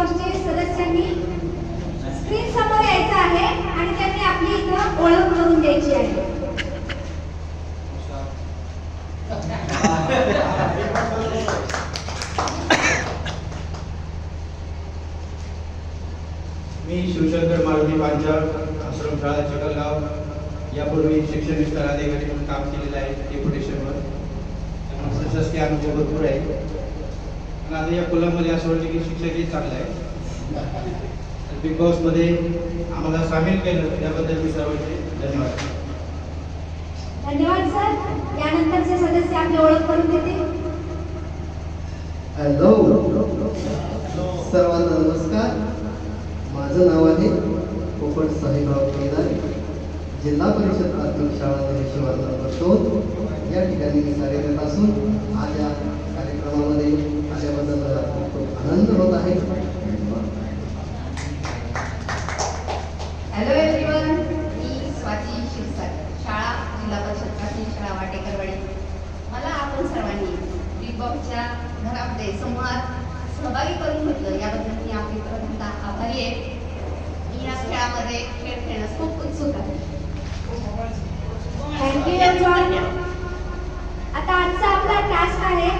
बॉसचे सदस्यांनी स्क्रीन समोर यायचं आहे आणि त्यांनी आपली इथं ओळख करून द्यायची आहे. मी शिवशंकर मारुती पांचाळ, आश्रमशाळा चिखलगाव, यापूर्वी शिक्षण विस्तार अधिकारी म्हणून काम केलेलं आहे डेप्युटेशनवर. त्यामुळे प्रशासकीय अनुभव भरपूर आहे. पण आता या कोल्हामध्ये असं वाटतं की शिक्षकही चांगलं आहे. बिग बॉसमध्ये आम्हाला सामील केलं त्याबद्दल मी सर्वांचे धन्यवाद. धन्यवाद सर. यानंतरचे सदस्य आपली ओळख करून देतील. हॅलो सर्वांना नमस्कार. माझं नाव आहे पोपट साहेबराव केदार, जिल्हा परिषद प्राथमिक शाळा शिवार नंबर 2 या ठिकाणी मी कार्यरत असून आज या कार्यक्रमामध्ये आल्याबद्दल मला खूप आनंद होत आहे. हॅलो एव्हरीवन, मी स्वाती शिरसाट, शाळा जिल्हा परिषद प्राथमिक शाळा वाटेकरवाडी. मला आपण सर्वांनी बिग बॉसच्या घरामध्ये समूहात सहभागी करून घेतलं याबद्दल मी आपली प्रथमतः आभारी आहे. मी या खेळामध्ये खेळ खेळण्यास खूप उत्सुक आहे. थँक्यू. आता आजचा आपला टास्क आहे